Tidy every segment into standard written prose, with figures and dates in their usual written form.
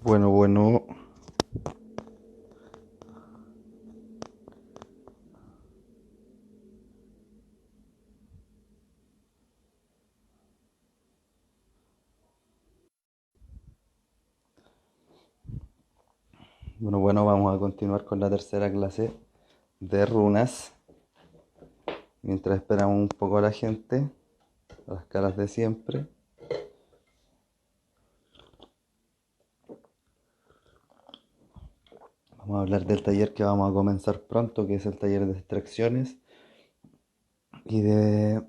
Bueno, bueno, bueno, vamos a continuar con la tercera clase de runas. Mientras esperamos un poco a la gente, a las caras de siempre. Vamos a hablar del taller que vamos a comenzar pronto, que es el taller de extracciones y de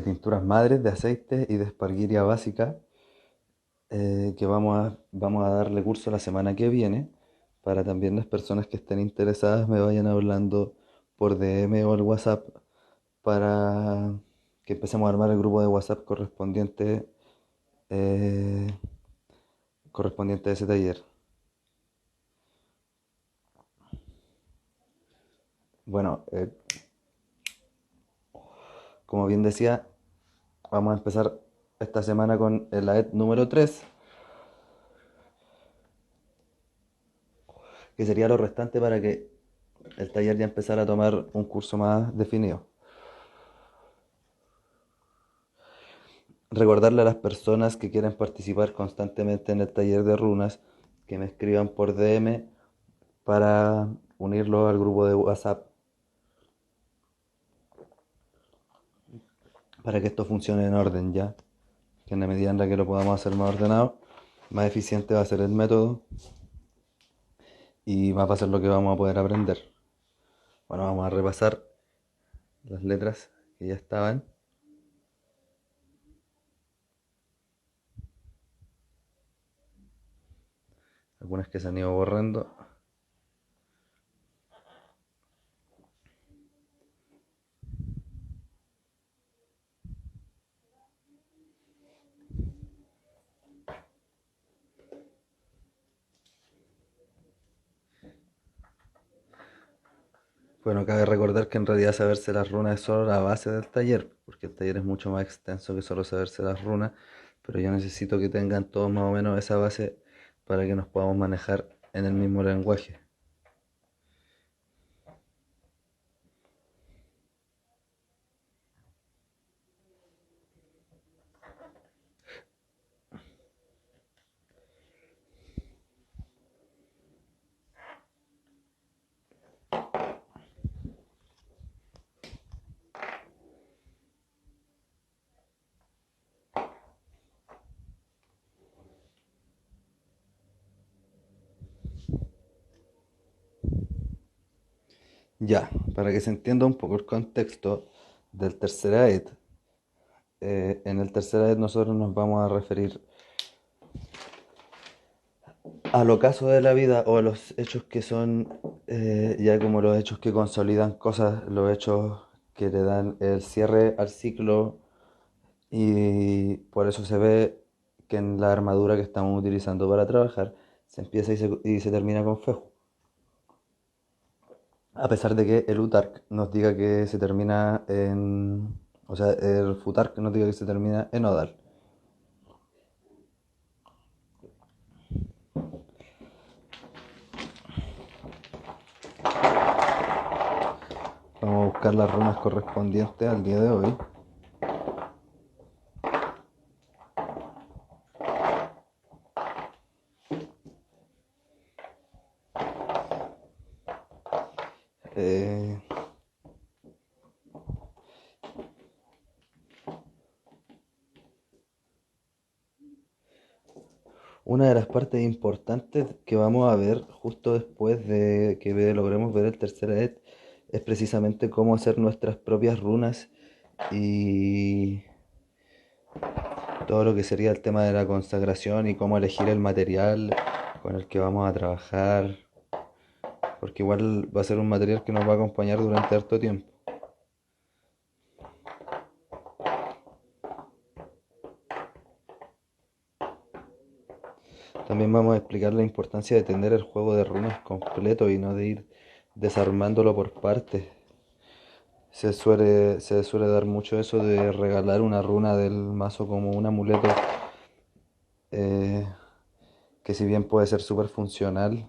tinturas madres, de aceite y de esparguiria básica, que vamos a darle curso la semana que viene, para también las personas que estén interesadas me vayan hablando por DM o al WhatsApp para que empecemos a armar el grupo de WhatsApp eh, correspondiente a ese taller. Bueno, como bien decía, vamos a empezar esta semana con el AET número 3, que sería lo restante para que el taller ya empezara a tomar un curso más definido. Recordarle a las personas que quieren participar constantemente en el taller de runas que me escriban por DM para unirlo al grupo de WhatsApp, para que esto funcione en orden ya, que en la medida en la que lo podamos hacer más ordenado, más eficiente va a ser el método y más va a ser lo que vamos a poder aprender. Bueno, vamos a repasar las letras que ya estaban. Algunas que se han ido borrando. Bueno, cabe recordar que en realidad saberse las runas es solo la base del taller, porque el taller es mucho más extenso que solo saberse las runas, pero yo necesito que tengan todos más o menos esa base para que nos podamos manejar en el mismo lenguaje. Ya, para que se entienda un poco el contexto del tercer AET, en el tercer AET nosotros nos vamos a referir al ocaso de la vida o a los hechos que son ya como los hechos que consolidan cosas, los hechos que le dan el cierre al ciclo, y por eso se ve que en la armadura que estamos utilizando para trabajar se empieza y se termina con Feju. A pesar de que el Utark nos diga que se termina en... O sea, el Futark nos diga que se termina en Odal. Vamos a buscar las runas correspondientes al día de hoy. Eh, una de las partes importantes que vamos a ver justo después de que logremos ver el tercer edit es precisamente cómo hacer nuestras propias runas y todo lo que sería el tema de la consagración y cómo elegir el material con el que vamos a trabajar, porque igual va a ser un material que nos va a acompañar durante harto tiempo. También vamos a explicar la importancia de tener el juego de runas completo y no de ir desarmándolo por partes. Se suele dar mucho eso de regalar una runa del mazo como un amuleto, eh, que si bien puede ser súper funcional,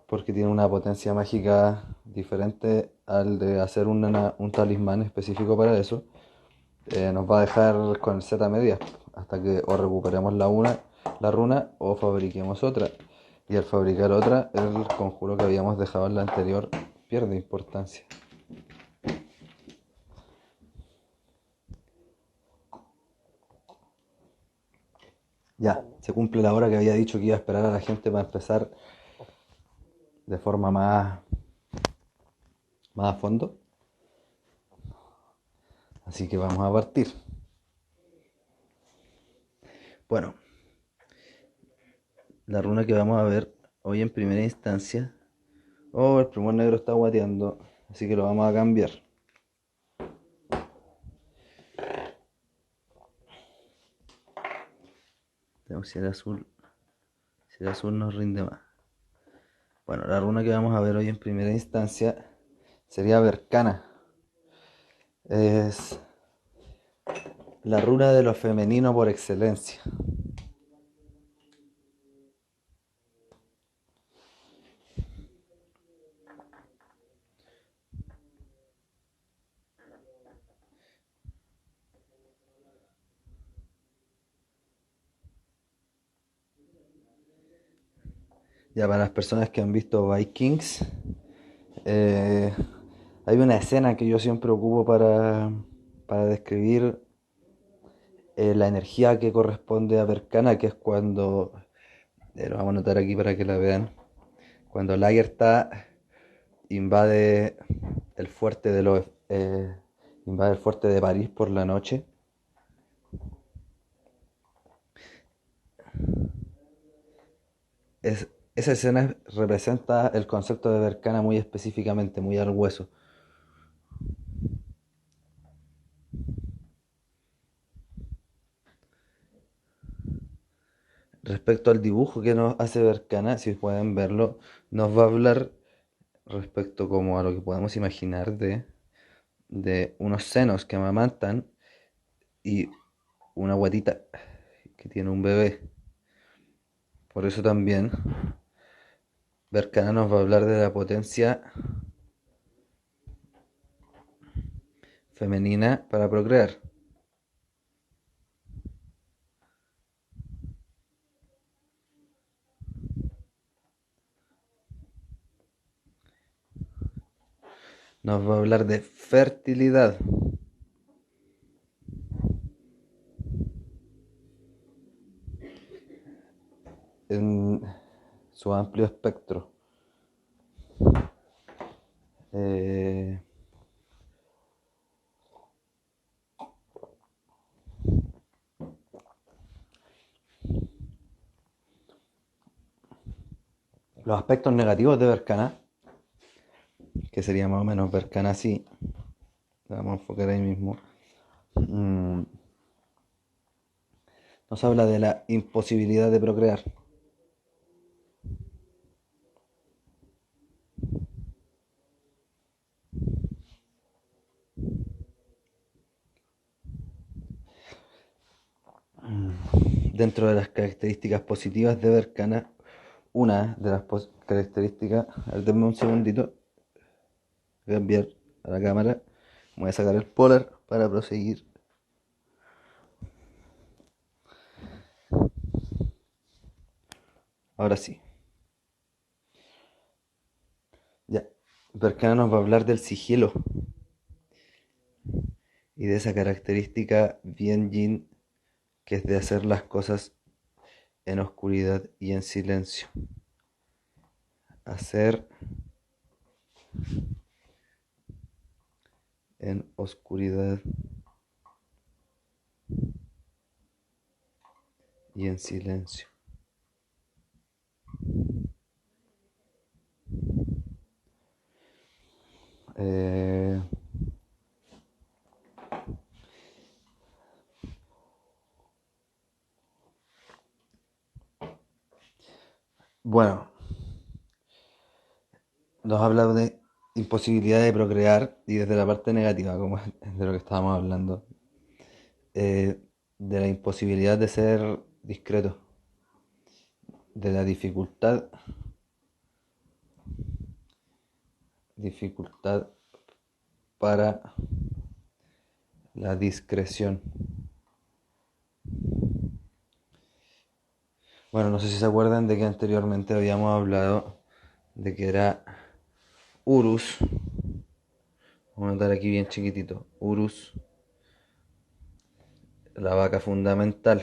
porque tiene una potencia mágica diferente al de hacer un talismán específico para eso, nos va a dejar con el Z a medias hasta que o recuperemos la runa o fabriquemos otra. Y al fabricar otra, el conjuro que habíamos dejado en la anterior pierde importancia. Ya, se cumple la hora que había dicho que iba a esperar a la gente para empezar de forma más a fondo. Así que vamos a partir. Bueno, la runa que vamos a ver hoy en primera instancia. Oh, el plumón negro está guateando, así que lo vamos a cambiar. Tenemos si el azul nos rinde más. Bueno, la runa que vamos a ver hoy en primera instancia sería Berkana. Es la runa de lo femenino por excelencia. Ya para las personas que han visto Vikings, eh, hay una escena que yo siempre ocupo para describir la energía que corresponde a Berkana, que es cuando, lo vamos a anotar aquí para que la vean, cuando Lagertha invade el fuerte de los invade el fuerte de París por la noche. Es, esa escena representa el concepto de Berkana muy específicamente, muy al hueso. Respecto al dibujo que nos hace Berkana, si pueden verlo, nos va a hablar respecto como a lo que podemos imaginar de unos senos que amamantan y una guatita que tiene un bebé. Por eso también Berkana nos va a hablar de la potencia femenina para procrear. Nos va a hablar de fertilidad. En su amplio espectro. Eh, los aspectos negativos de Berkana, que sería más o menos Berkana así, vamos a enfocar ahí mismo. Nos habla de la imposibilidad de procrear. Dentro de las características positivas de Berkana, una de las características, a ver, denme un segundito, voy a enviar a la cámara, voy a sacar el polar para proseguir. Ahora sí. Ya, Berkana nos va a hablar del sigilo y de esa característica bien yin que es de hacer las cosas en oscuridad y en silencio. Hacer en oscuridad y en silencio. Eh, bueno, nos habla de imposibilidad de procrear y desde la parte negativa, como es de lo que estábamos hablando, de la imposibilidad de ser discreto. de la dificultad para la discreción. Bueno, no sé si se acuerdan de que anteriormente habíamos hablado de que era Urus. Vamos a anotar aquí bien chiquitito. Urus, la vaca fundamental.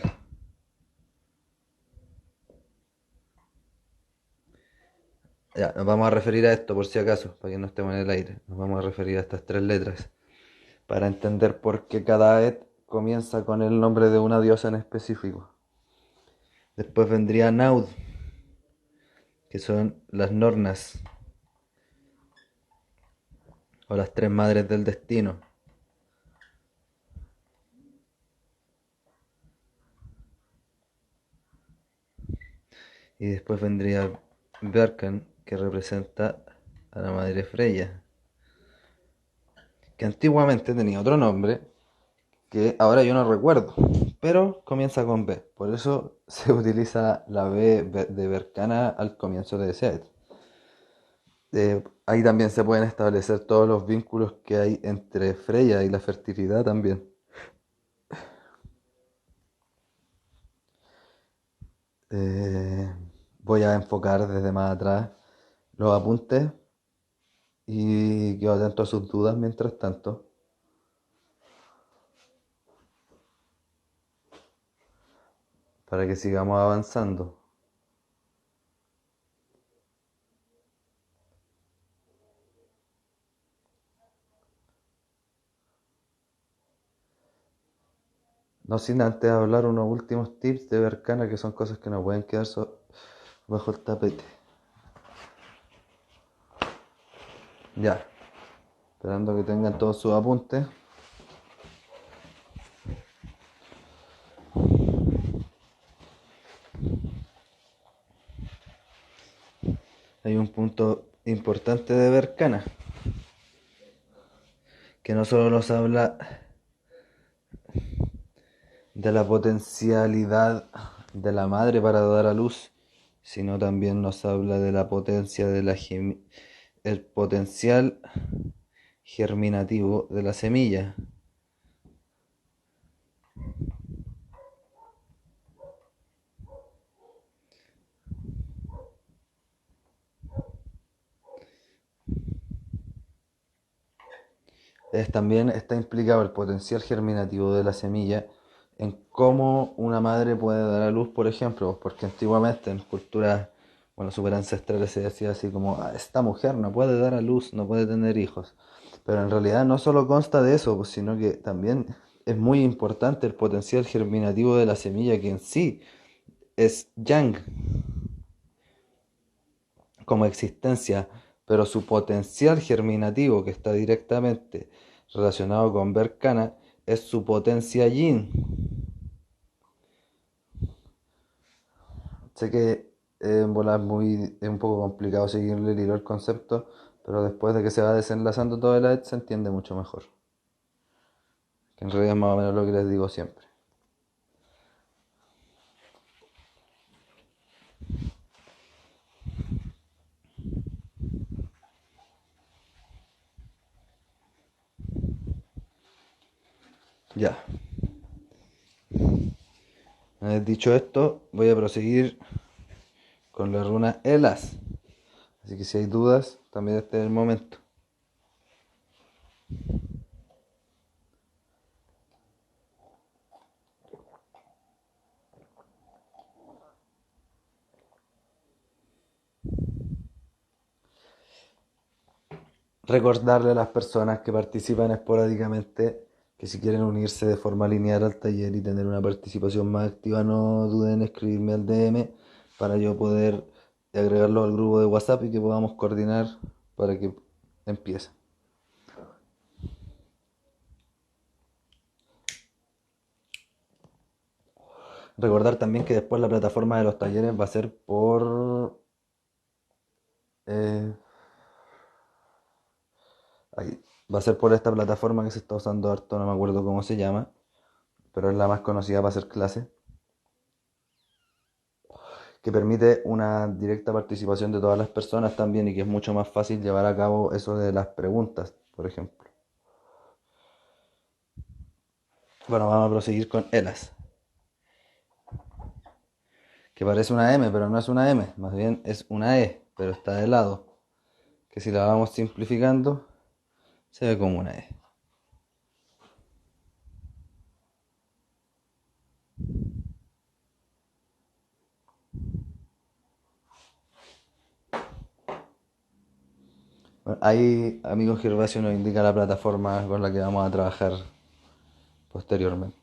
Ya, nos vamos a referir a esto por si acaso, para que no estemos en el aire. Nos vamos a referir a estas tres letras para entender por qué cada et comienza con el nombre de una diosa en específico. Después vendría Naud, que son las Nornas, o las tres madres del destino. Y después vendría Björkan, que representa a la madre Freya, que antiguamente tenía otro nombre, que ahora yo no recuerdo, pero comienza con B. Por eso se utiliza la B de Berkana al comienzo de Seat. Ahí también se pueden establecer todos los vínculos que hay entre Freya y la fertilidad también. Eh, Voy a enfocar desde más atrás los apuntes y quedo atento a sus dudas mientras tanto, para que sigamos avanzando. No sin antes hablar unos últimos tips de Berkana, que son cosas que no pueden quedar bajo el tapete. Ya, esperando que tengan todos sus apuntes. Hay un punto importante de Berkana, que no solo nos habla de la potencialidad de la madre para dar a luz, sino también nos habla de la potencia de el potencial germinativo de la semilla. También está implicado el potencial germinativo de la semilla en cómo una madre puede dar a luz, por ejemplo, porque antiguamente en culturas, bueno, super ancestrales se decía así como: "Ah, esta mujer no puede dar a luz, no puede tener hijos". Pero en realidad no solo consta de eso, pues, sino que también es muy importante el potencial germinativo de la semilla, que en sí es yang como existencia, pero su potencial germinativo, que está directamente relacionado con Berkana, es su potencia yin. Sé que en volar es un poco complicado seguirle el hilo al concepto, pero después de que se va desenlazando todo el se entiende mucho mejor. Que en realidad es más o menos lo que les digo siempre. Ya. Una vez dicho esto, voy a proseguir con la runa Elas. Así que si hay dudas, también este es el momento. Recordarle a las personas que participan esporádicamente que si quieren unirse de forma lineal al taller y tener una participación más activa, no duden en escribirme al DM para yo poder agregarlo al grupo de WhatsApp y que podamos coordinar para que empiece. Recordar también que después la plataforma de los talleres va a ser por... eh, va a ser por esta plataforma que se está usando harto, no me acuerdo cómo se llama, pero es la más conocida para hacer clases, que permite una directa participación de todas las personas también y que es mucho más fácil llevar a cabo eso de las preguntas, por ejemplo. Bueno, vamos a proseguir con ELAS, que parece una M, pero no es una M, más bien es una E, pero está de lado, que si la vamos simplificando, se ve como una E. Bueno, ahí, amigo Gervasio, nos indica la plataforma con la que vamos a trabajar posteriormente.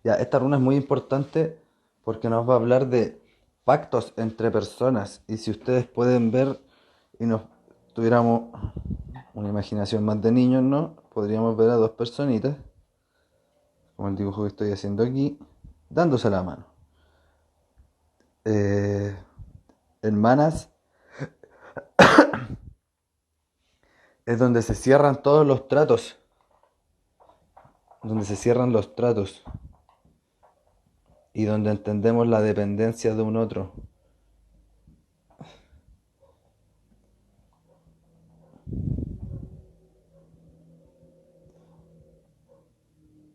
Ya, esta runa es muy importante porque nos va a hablar de pactos entre personas. Y si ustedes pueden ver y nos tuviéramos una imaginación más de niños, ¿no? Podríamos ver a dos personitas, como el dibujo que estoy haciendo aquí, dándose la mano. Eh, Hermanas, es donde se cierran todos los tratos, donde se cierran los tratos y donde entendemos la dependencia de un otro.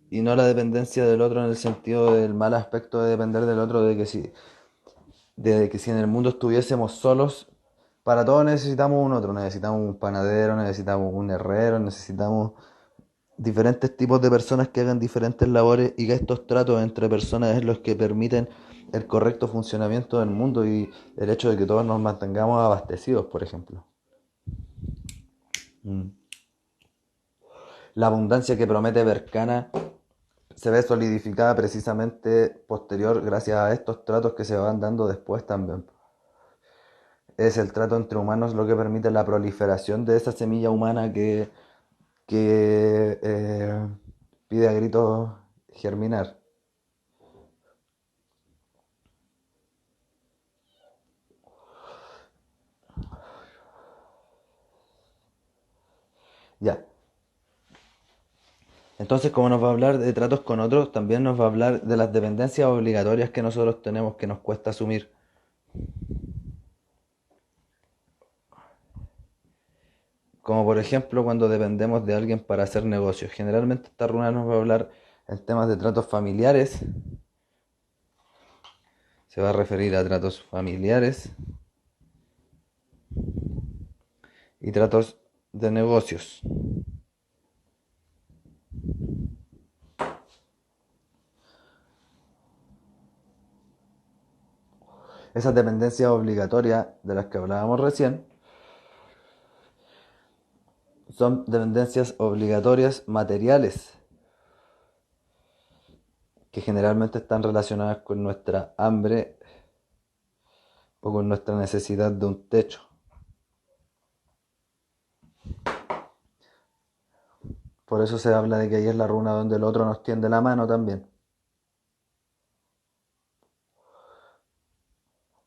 Y no la dependencia del otro en el sentido del mal aspecto de depender del otro, de que si en el mundo estuviésemos solos, para todo necesitamos un otro, necesitamos un panadero, necesitamos un herrero, necesitamos diferentes tipos de personas que hagan diferentes labores y que estos tratos entre personas es los que permiten el correcto funcionamiento del mundo y el hecho de que todos nos mantengamos abastecidos, por ejemplo. Mm. La abundancia que promete Berkana se ve solidificada precisamente posterior gracias a estos tratos que se van dando después también. Es el trato entre humanos lo que permite la proliferación de esa semilla humana que pide a gritos germinar. Ya. Entonces, como nos va a hablar de tratos con otros, también nos va a hablar de las dependencias obligatorias que nosotros tenemos que nos cuesta asumir. Como por ejemplo cuando dependemos de alguien para hacer negocios. Generalmente esta runa nos va a hablar en temas de tratos familiares. Se va a referir a tratos familiares y tratos de negocios. Esas dependencias obligatorias de las que hablábamos recién son dependencias obligatorias materiales que generalmente están relacionadas con nuestra hambre o con nuestra necesidad de un techo. Por eso se habla de que ahí es la runa donde el otro nos tiende la mano también.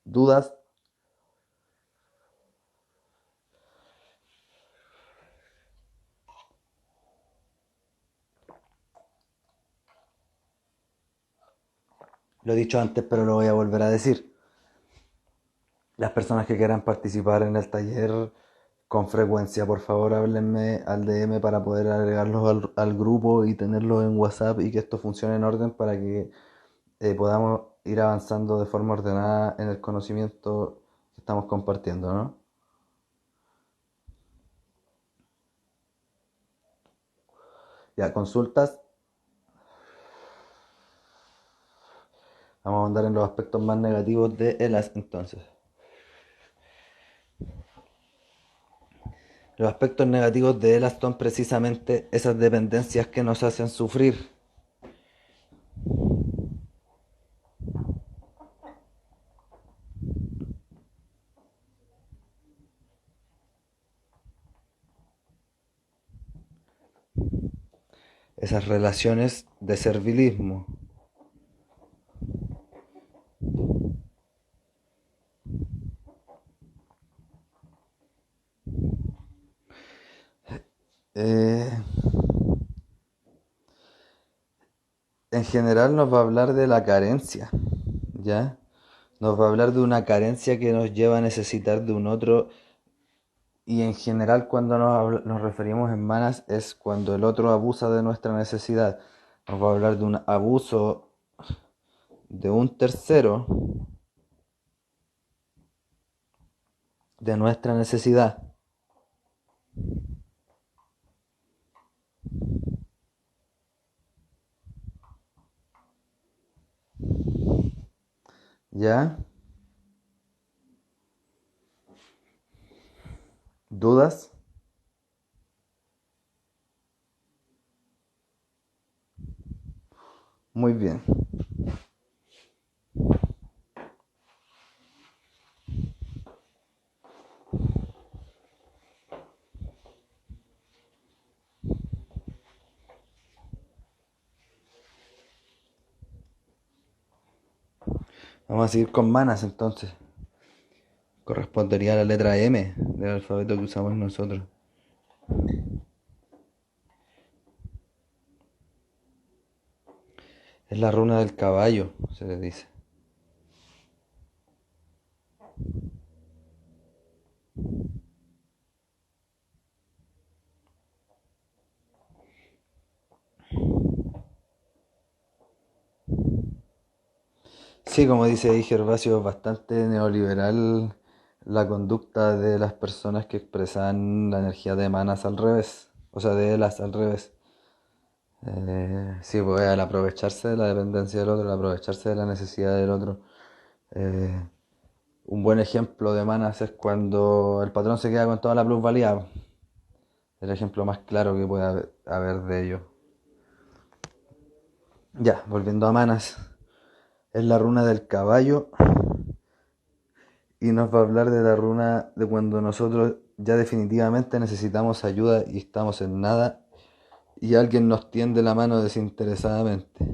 ¿Dudas? Lo he dicho antes, pero lo voy a volver a decir. Las personas que quieran participar en el taller con frecuencia, por favor háblenme al DM para poder agregarlos al grupo y tenerlos en WhatsApp y que esto funcione en orden para que podamos ir avanzando de forma ordenada en el conocimiento que estamos compartiendo, ¿no? Ya, consultas. Vamos a andar en los aspectos más negativos de ELAS entonces. Los aspectos negativos de ELAS son precisamente esas dependencias que nos hacen sufrir. Esas relaciones de servilismo. Eh, En general nos va a hablar de la carencia, ¿ya? Nos va a hablar de una carencia que nos lleva a necesitar de un otro y en general cuando nos referimos en manas es cuando el otro abusa de nuestra necesidad. Nos va a hablar de un abuso de un tercero de nuestra necesidad. ¿Ya? ¿Dudas? Muy bien. Vamos a seguir con manas entonces. Correspondería a la letra M del alfabeto que usamos nosotros. Es la runa del caballo, se le dice. Sí, como dice ahí Gervasio, es bastante neoliberal la conducta de las personas que expresan la energía de manas al revés, o sea, de Elas al revés. Sí, pues al aprovecharse de la dependencia del otro, al aprovecharse de la necesidad del otro. Eh, un buen ejemplo de manas es cuando el patrón se queda con toda la plusvalía. El ejemplo más claro que puede haber de ello. Ya, volviendo a manas, es la runa del caballo y nos va a hablar de la runa de cuando nosotros ya definitivamente necesitamos ayuda y estamos en nada y alguien nos tiende la mano desinteresadamente.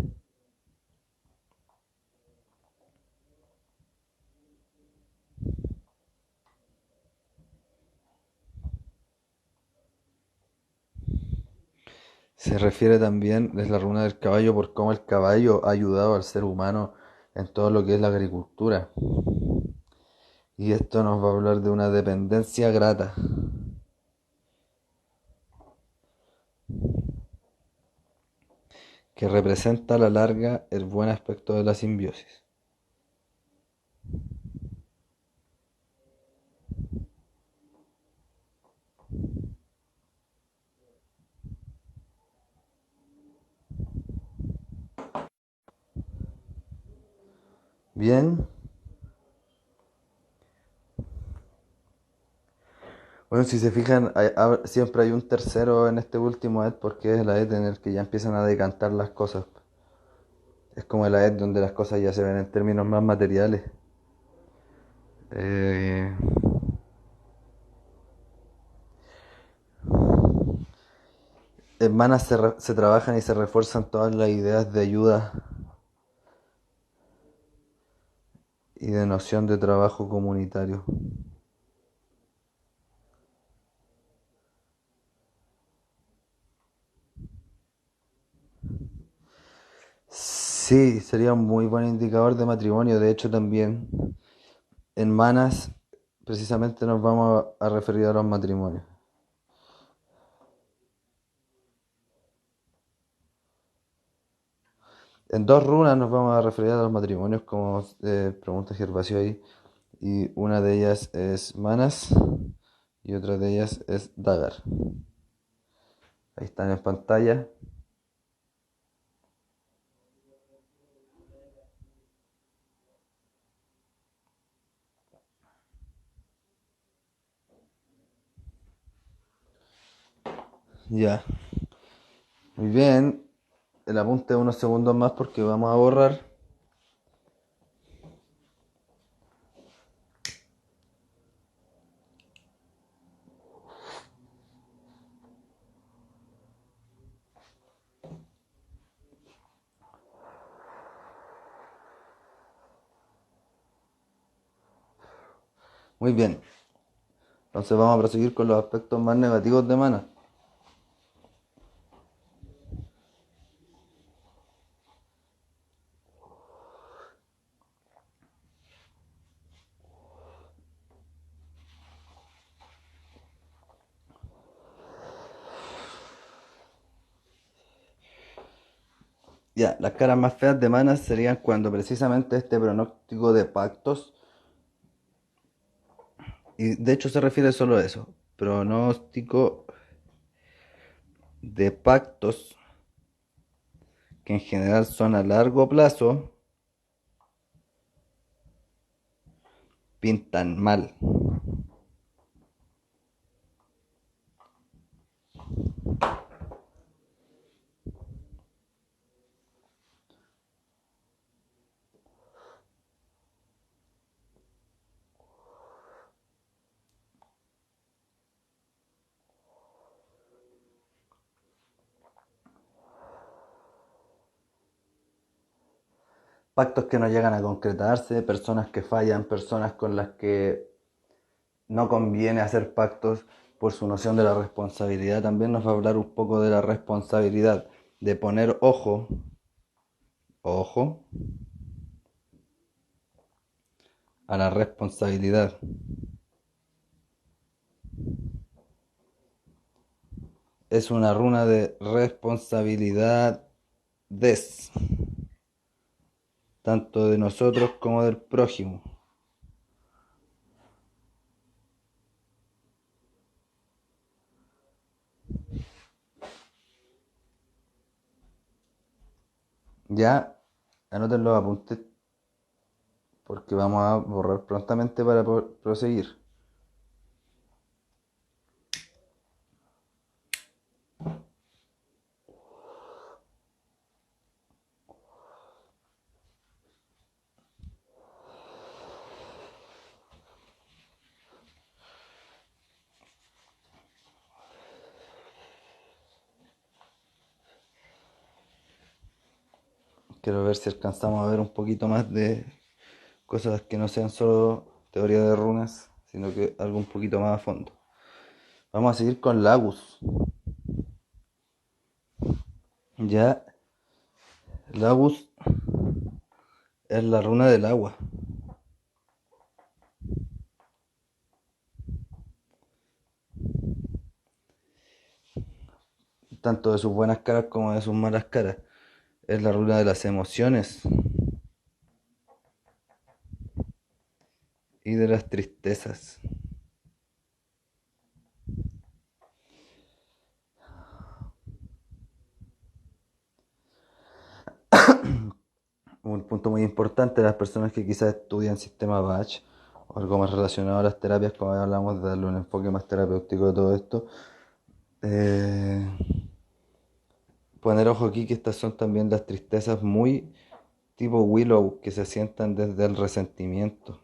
Se refiere también, es la runa del caballo, por cómo el caballo ha ayudado al ser humano en todo lo que es la agricultura. Y esto nos va a hablar de una dependencia grata, que representa a la larga el buen aspecto de la simbiosis. Bien, bueno, si se fijan, siempre hay un tercero en este último ED porque es la ED en el que ya empiezan a decantar las cosas. Es como la ED donde las cosas ya se ven en términos más materiales. Eh, en Manas se trabajan y se refuerzan todas las ideas de ayuda y de noción de trabajo comunitario. Sí, sería un muy buen indicador de matrimonio. De hecho, también en Manas precisamente nos vamos a referir a los matrimonios. En dos runas nos vamos a referir a los matrimonios, como pregunta Gervasio ahí. Y una de ellas es Manas y otra de ellas es Dagar. Ahí están en pantalla. Ya. Muy bien. El apunte unos segundos más porque vamos a borrar. Muy bien. Entonces vamos a proseguir con los aspectos más negativos de Mana. Ya, las caras más feas de manas serían cuando precisamente este pronóstico de pactos, y de hecho se refiere solo a eso, pronóstico de pactos que en general son a largo plazo, pintan mal. Pactos que no llegan a concretarse, personas que fallan, personas con las que no conviene hacer pactos por su noción de la responsabilidad. También nos va a hablar un poco de la responsabilidad, de poner ojo, ojo, a la responsabilidad. Es una runa de responsabilidades, tanto de nosotros como del prójimo. Ya, anoten los apuntes porque vamos a borrar prontamente para proseguir. Quiero ver si alcanzamos a ver un poquito más de cosas que no sean solo teoría de runas, sino que algo un poquito más a fondo. Vamos a seguir con Lagus. Ya, Lagus es la runa del agua, tanto de sus buenas caras como de sus malas caras. Es la runa de las emociones y de las tristezas. Un punto muy importante, las personas que quizás estudian sistema Bach o algo más relacionado a las terapias, como hablamos de darle un enfoque más terapéutico a todo esto. Eh, Poner ojo aquí que estas son también las tristezas muy tipo Willow, que se asientan desde el resentimiento.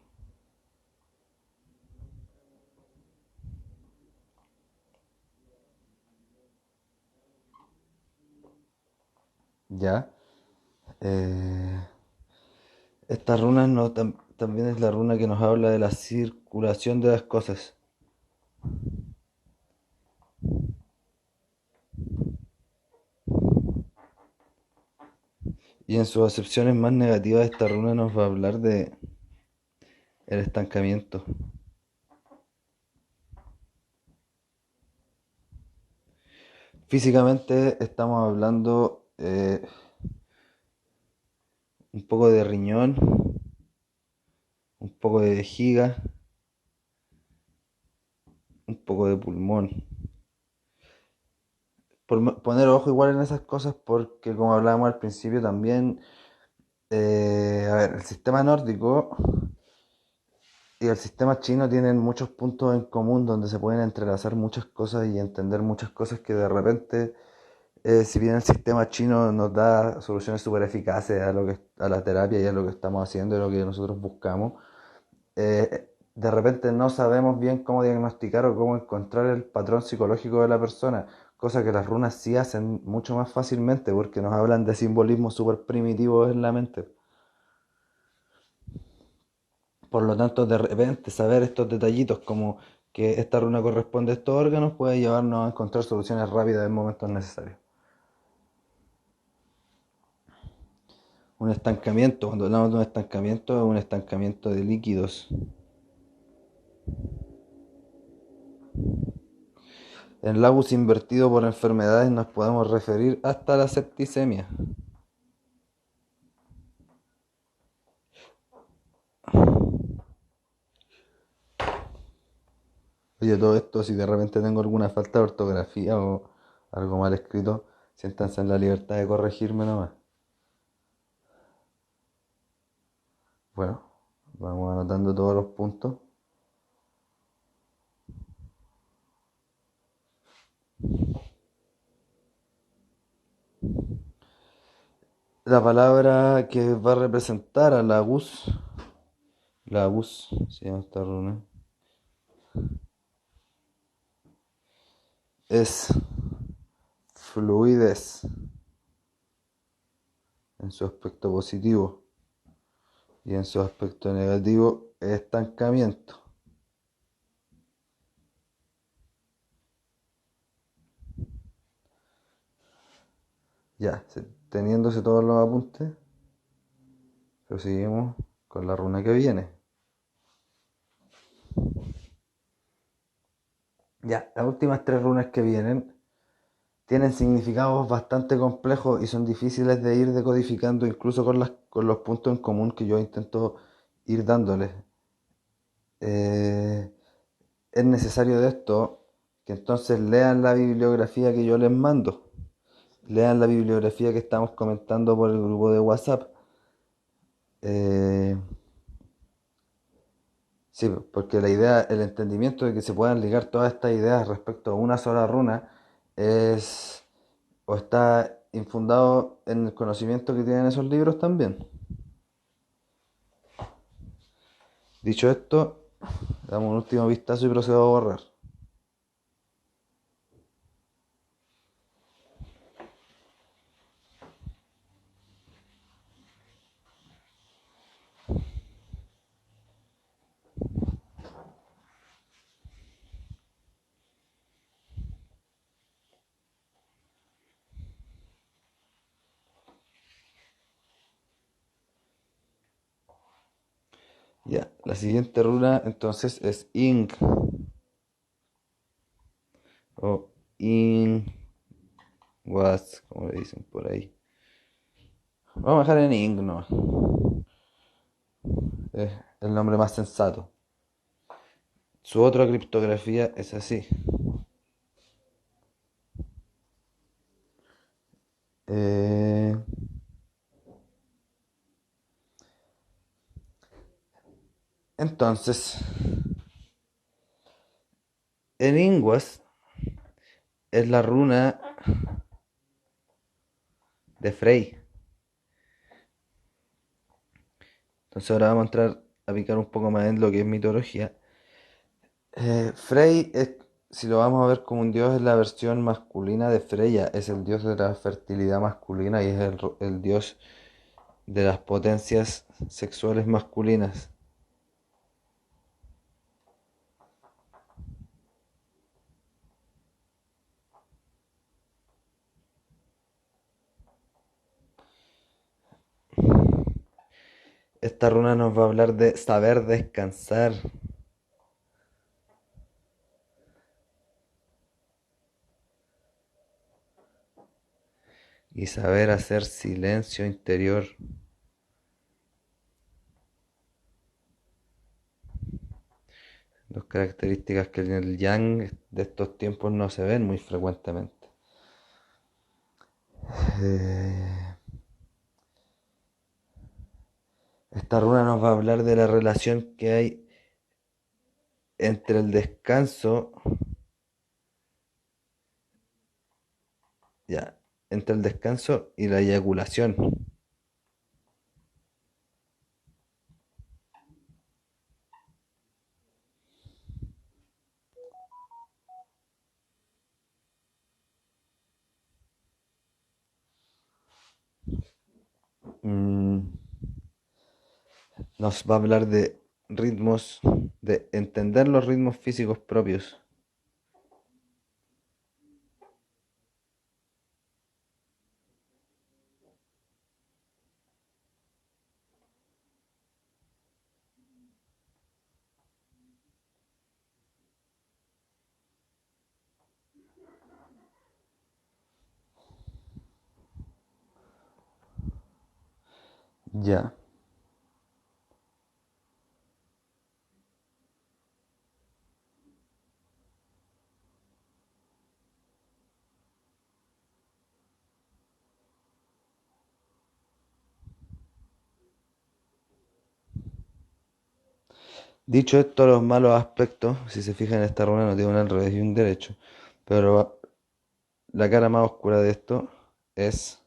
¿Ya? Eh, Esta runa no, también es la runa que nos habla de la circulación de las cosas. Y en sus acepciones más negativas, esta runa nos va a hablar de el estancamiento. Físicamente estamos hablando un poco de riñón, un poco de vejiga, un poco de pulmón. Poner ojo igual en esas cosas porque como hablábamos al principio también, a ver, el sistema nórdico y el sistema chino tienen muchos puntos en común donde se pueden entrelazar muchas cosas y entender muchas cosas que de repente, si bien el sistema chino nos da soluciones súper eficaces a la terapia y a lo que estamos haciendo y a lo que nosotros buscamos, de repente no sabemos bien cómo diagnosticar o cómo encontrar el patrón psicológico de la persona, cosa que las runas sí hacen mucho más fácilmente porque nos hablan de simbolismos súper primitivos en la mente. Por lo tanto, de repente saber estos detallitos como que esta runa corresponde a estos órganos puede llevarnos a encontrar soluciones rápidas en momentos necesarios. Un estancamiento, cuando hablamos de un estancamiento, es un estancamiento de líquidos. En labus invertido por enfermedades nos podemos referir hasta la septicemia. Oye, todo esto, si de repente tengo alguna falta de ortografía o algo mal escrito, siéntanse en la libertad de corregirme nomás. Bueno, vamos anotando todos los puntos. La palabra que va a representar a la Gus, se llama esta runa, es fluidez en su aspecto positivo y en su aspecto negativo estancamiento. Ya, teniéndose todos los apuntes, proseguimos con la runa que viene. Ya, las últimas tres runas que vienen tienen significados bastante complejos y son difíciles de ir decodificando incluso con los puntos en común que yo intento ir dándoles. Eh, es necesario de esto que entonces lean la bibliografía que yo les mando. Lean la bibliografía que estamos comentando por el grupo de WhatsApp. Eh, sí, porque la idea, el entendimiento de que se puedan ligar todas estas ideas respecto a una sola runa es o está infundado en el conocimiento que tienen esos libros también. Dicho esto, damos un último vistazo y procedo a borrar. Ya, la siguiente runa entonces es Ing o In Was, como le dicen por ahí. Vamos a dejar en Ing nomás. Es el nombre más sensato. Su otra criptografía es así. Eh, entonces, en Inguas es la runa de Frey. Entonces ahora vamos a entrar a picar un poco más en lo que es mitología. Frey, si lo vamos a ver como un dios, es la versión masculina de Freya. Es el dios de la fertilidad masculina y es el dios de las potencias sexuales masculinas. Esta runa nos va a hablar de saber descansar y saber hacer silencio interior. Dos características que en el yang de estos tiempos no se ven muy frecuentemente. Eh, Esta runa nos va a hablar de la relación que hay entre el descanso, ya, entre el descanso y la eyaculación. Mm, nos va a hablar de ritmos, de entender los ritmos físicos propios. Ya. Dicho esto, los malos aspectos, si se fijan en esta runa no tiene un al revés y un derecho, pero la cara más oscura de esto es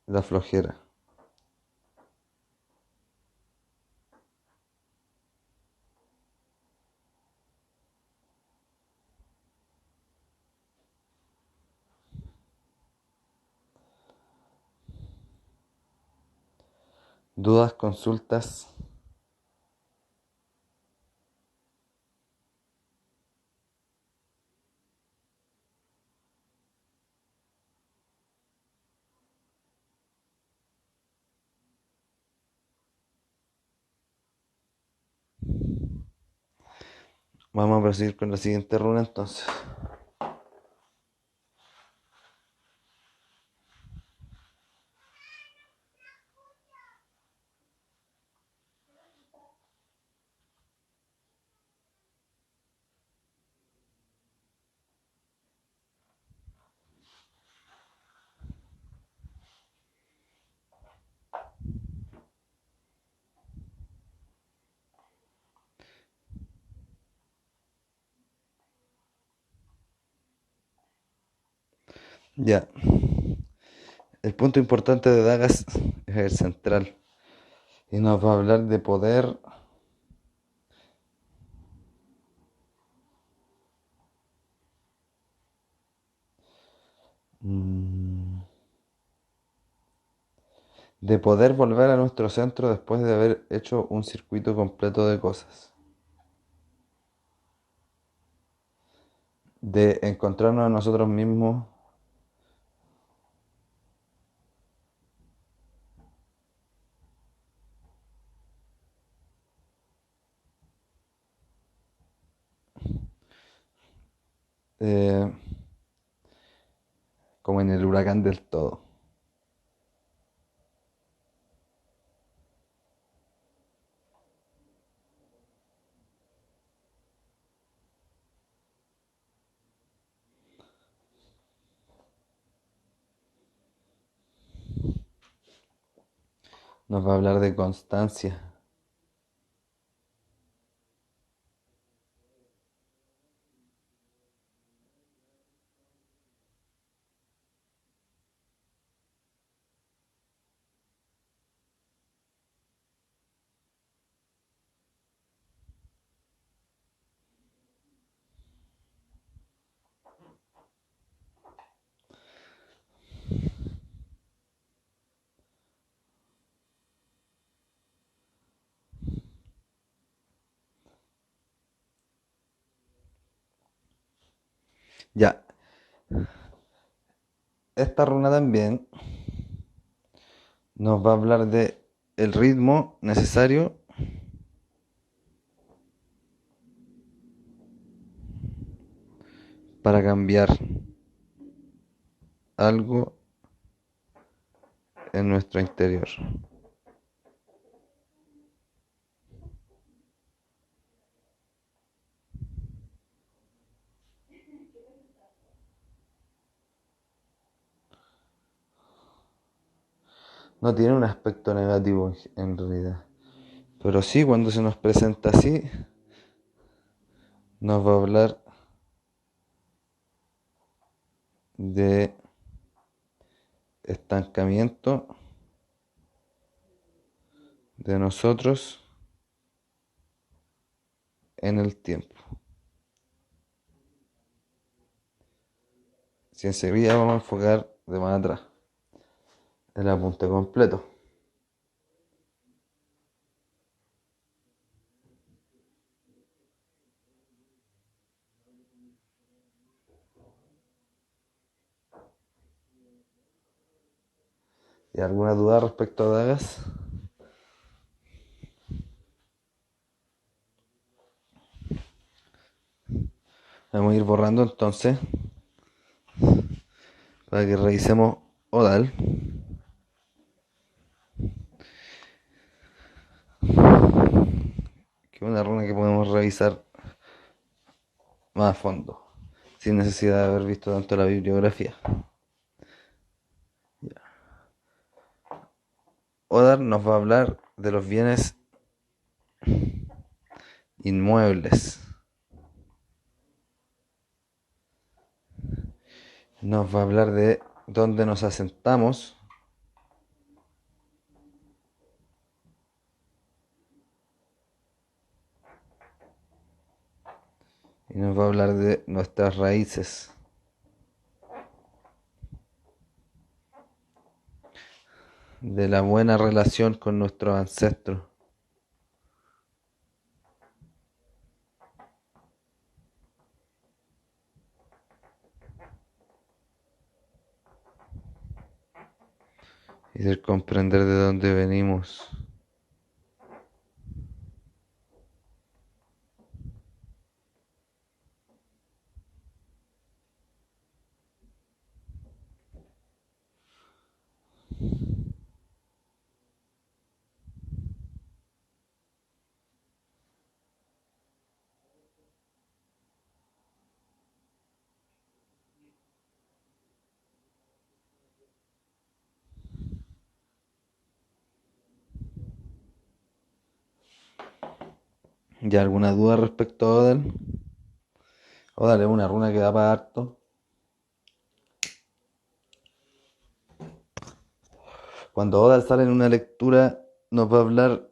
la flojera. Dudas, consultas. Vamos a proseguir con la siguiente runa entonces. Ya. El punto importante de Dagas es el central. Y nos va a hablar de poder. mm, de poder volver a nuestro centro después de haber hecho un circuito completo de cosas. De encontrarnos a nosotros mismos. eh, Como en el huracán del todo. Nos va a hablar de constancia. Ya, esta runa también nos va a hablar de el ritmo necesario para cambiar algo en nuestro interior. No tiene un aspecto negativo en realidad. Pero sí, cuando se nos presenta así, nos va a hablar de estancamiento de nosotros en el tiempo. Si enseguida vamos a enfocar de más atrás el apunte completo. ¿Y alguna duda respecto a Dagas? Vamos a ir borrando entonces para que revisemos Odal, que es una runa que podemos revisar más a fondo, sin necesidad de haber visto tanto la bibliografía. Odal nos va a hablar de los bienes inmuebles. Nos va a hablar de dónde nos asentamos. Y nos va a hablar de nuestras raíces. De la buena relación con nuestros ancestros. Y del comprender de dónde venimos. ¿Ya alguna duda respecto a Odal? Odal es una runa que da para harto. Cuando Odal sale en una lectura, nos va a hablar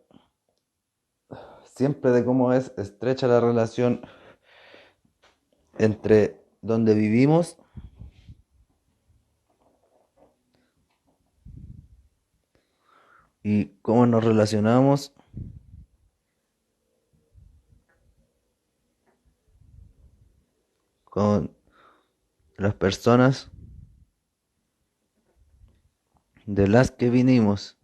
siempre de cómo es estrecha la relación entre donde vivimos y cómo nos relacionamos con las personas de las que vinimos.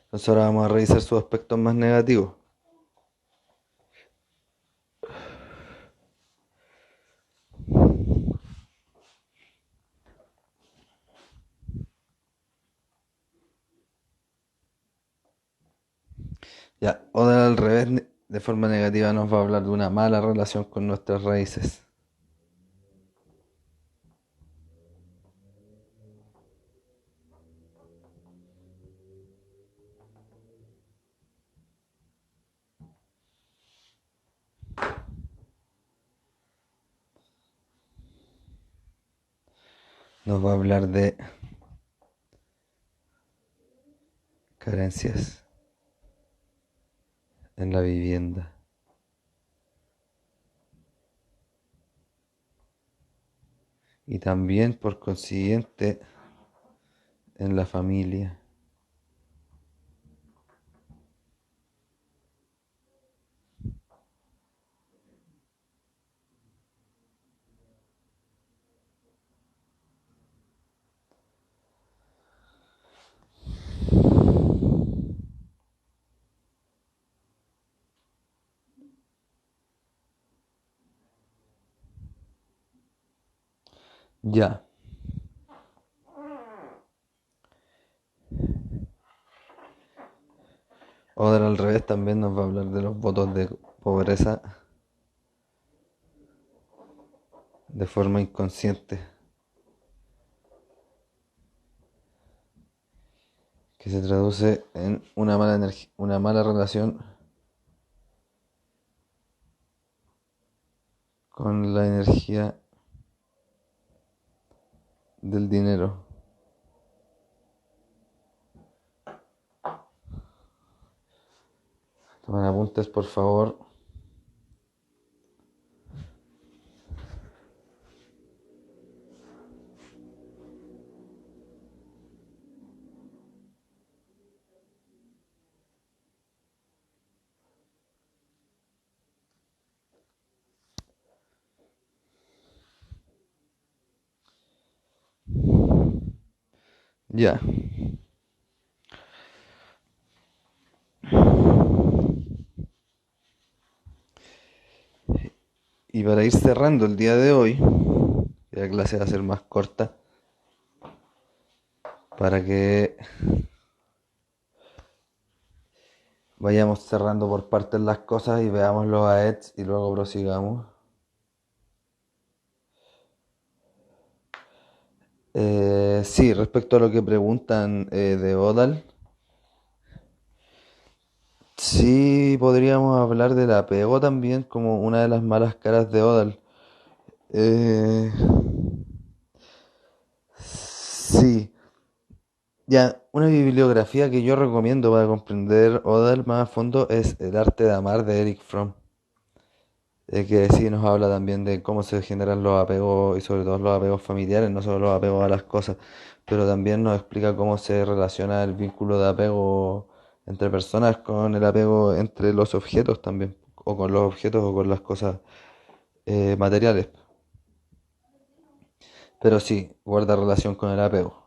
Entonces ahora vamos a revisar sus aspectos más negativos. Ya, Odal al revés, de forma negativa, nos va a hablar de una mala relación con nuestras raíces. Nos va a hablar de carencias en la vivienda. Y también, por consiguiente, en la familia. Ya. Odal al revés también nos va a hablar de los votos de pobreza de forma inconsciente, que se traduce en una mala una mala relación con la energía del dinero. Tomen apuntes, por favor. Ya. Y para ir cerrando el día de hoy, que la clase va a ser más corta, para que vayamos cerrando por partes las cosas y veamos los AEDs y luego prosigamos. Sí, respecto a lo que preguntan de Odal, sí podríamos hablar del apego también como una de las malas caras de Odal. Eh, sí, ya, una bibliografía que yo recomiendo para comprender Odal más a fondo es El arte de amar de Eric Fromm. Que sí nos habla también de cómo se generan los apegos y sobre todo los apegos familiares, no solo los apegos a las cosas, pero también nos explica cómo se relaciona el vínculo de apego entre personas con el apego entre los objetos también, o con los objetos o con las cosas materiales. Pero sí, guarda relación con el apego.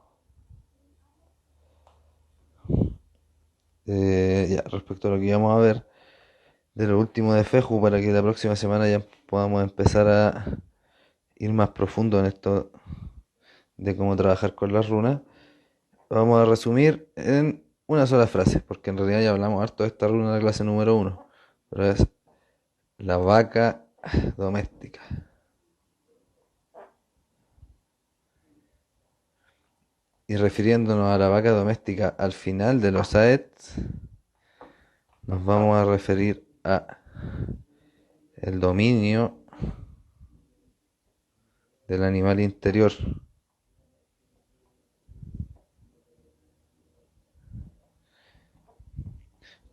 Ya, respecto a lo que íbamos a ver de lo último de Feju, para que la próxima semana ya podamos empezar a ir más profundo en esto de cómo trabajar con las runas. Vamos a resumir en una sola frase, porque en realidad ya hablamos harto de esta runa de la clase número uno, pero es la vaca doméstica. Y refiriéndonos a la vaca doméstica al final de los AETs, nos vamos a referir a el dominio del animal interior,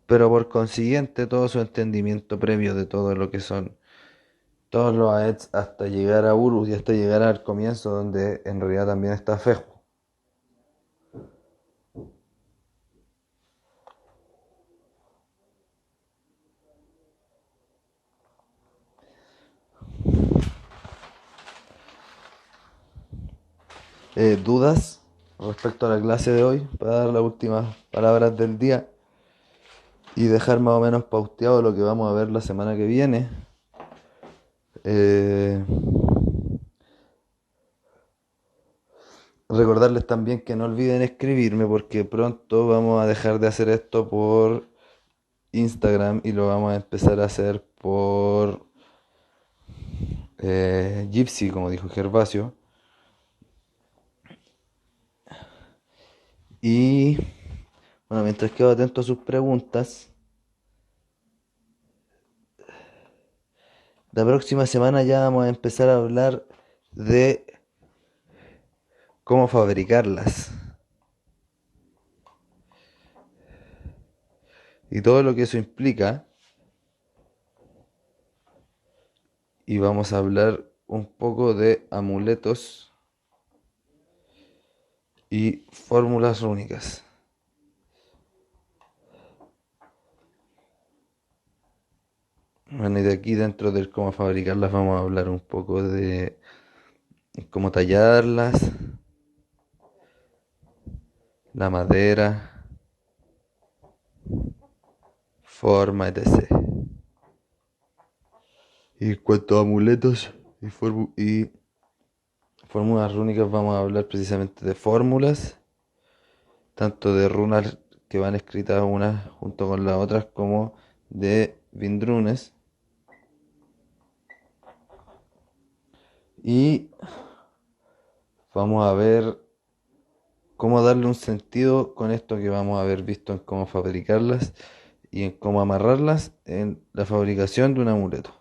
pero por consiguiente todo su entendimiento previo de todo lo que son todos los AETs hasta llegar a Urus y hasta llegar al comienzo donde en realidad también está Feju. ¿Dudas respecto a la clase de hoy? Para dar las últimas palabras del día y dejar más o menos pauteado lo que vamos a ver la semana que viene. Eh, Recordarles también que no olviden escribirme porque pronto vamos a dejar de hacer esto por Instagram y lo vamos a empezar a hacer por Gypsy, como dijo Gervasio. Y bueno, mientras quedo atento a sus preguntas, la próxima semana ya vamos a empezar a hablar de cómo fabricarlas y todo lo que eso implica. Y vamos a hablar un poco de amuletos y fórmulas rúnicas. Bueno, y de aquí dentro del cómo fabricarlas vamos a hablar un poco de cómo tallarlas, la madera, forma, etc. Y en cuanto a amuletos y fórmulas rúnicas vamos a hablar precisamente de fórmulas, tanto de runas que van escritas unas junto con las otras como de vindrunes. Y vamos a ver cómo darle un sentido con esto que vamos a haber visto en cómo fabricarlas y en cómo amarrarlas en la fabricación de un amuleto.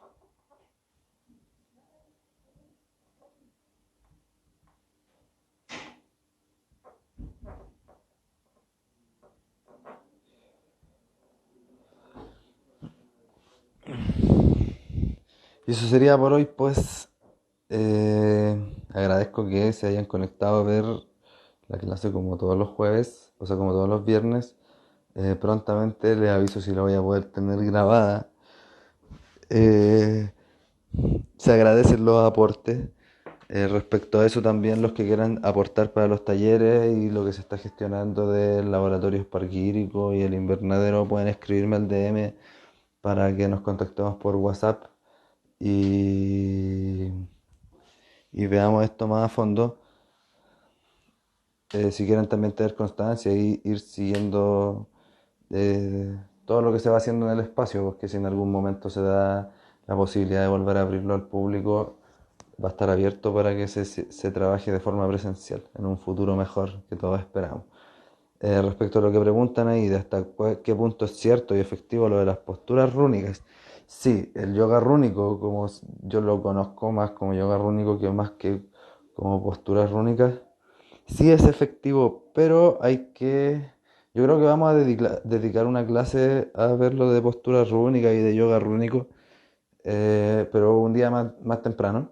Y eso sería por hoy, pues agradezco que se hayan conectado a ver la clase como todos los jueves, o sea, como todos los viernes. Prontamente les aviso si la voy a poder tener grabada. Eh, Se agradecen los aportes. Respecto a eso también los que quieran aportar para los talleres y lo que se está gestionando del laboratorio Spark y el invernadero pueden escribirme al DM para que nos contactemos por WhatsApp y, y veamos esto más a fondo. Si quieren también tener constancia y ir siguiendo todo lo que se va haciendo en el espacio, porque si en algún momento se da la posibilidad de volver a abrirlo al público, va a estar abierto para que se trabaje de forma presencial en un futuro mejor que todos esperamos. Respecto a lo que preguntan ahí, de hasta qué punto es cierto y efectivo lo de las posturas rúnicas. Sí, el yoga rúnico, como yo lo conozco más como yoga rúnico que más que como posturas rúnicas, sí es efectivo, pero hay que... Yo creo que vamos a dedicar una clase a ver lo de postura rúnica y de yoga rúnico, pero un día más temprano,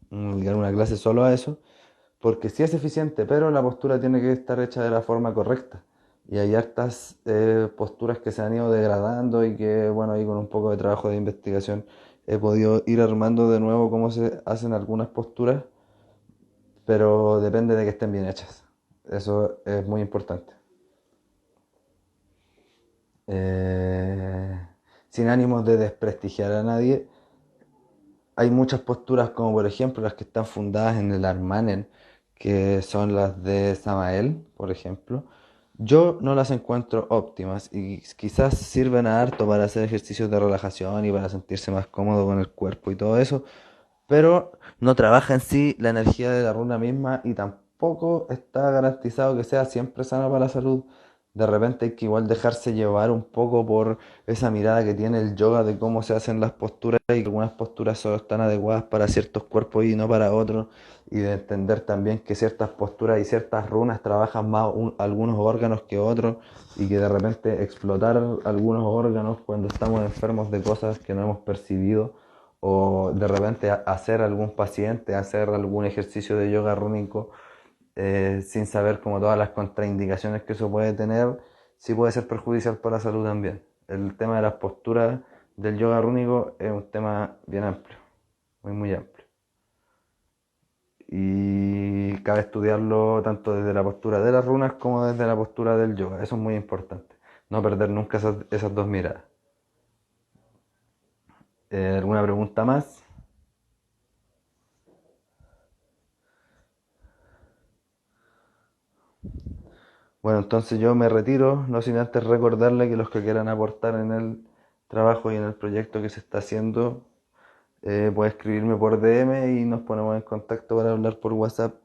dedicar una clase solo a eso, porque sí es eficiente, pero la postura tiene que estar hecha de la forma correcta. Y hay hartas posturas que se han ido degradando y que, bueno, ahí con un poco de trabajo de investigación he podido ir armando de nuevo cómo se hacen algunas posturas, pero depende de que estén bien hechas. Eso es muy importante. Eh, Sin ánimos de desprestigiar a nadie, hay muchas posturas como por ejemplo las que están fundadas en el Armanen, que son las de Samael, por ejemplo. Yo no las encuentro óptimas y quizás sirven a harto para hacer ejercicios de relajación y para sentirse más cómodo con el cuerpo y todo eso, pero no trabaja en sí la energía de la runa misma y tampoco está garantizado que sea siempre sana para la salud. De repente hay que igual dejarse llevar un poco por esa mirada que tiene el yoga de cómo se hacen las posturas y que algunas posturas solo están adecuadas para ciertos cuerpos y no para otros, y de entender también que ciertas posturas y ciertas runas trabajan más algunos órganos que otros y que de repente explotar algunos órganos cuando estamos enfermos de cosas que no hemos percibido o de repente hacer algún paciente, hacer algún ejercicio de yoga rúnico sin saber como todas las contraindicaciones que eso puede tener, sí puede ser perjudicial para la salud también. El tema de las posturas del yoga rúnico es un tema bien amplio, muy amplio. Y cabe estudiarlo tanto desde la postura de las runas como desde la postura del yoga. Eso es muy importante. No perder nunca esas dos miradas. ¿Alguna pregunta más? Bueno, entonces yo me retiro, no sin antes recordarle que los que quieran aportar en el trabajo y en el proyecto que se está haciendo, puede escribirme por DM y nos ponemos en contacto para hablar por WhatsApp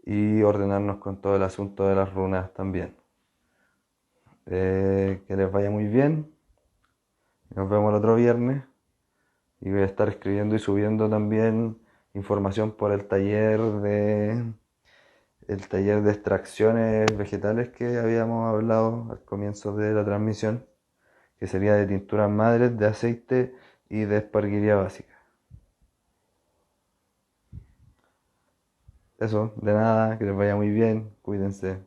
y ordenarnos con todo el asunto de las runas también. Que les vaya muy bien, nos vemos el otro viernes y voy a estar escribiendo y subiendo también información por el taller de extracciones vegetales que habíamos hablado al comienzo de la transmisión, que sería de tinturas madres, de aceite y de esparguería básica. Eso, de nada, que les vaya muy bien, cuídense.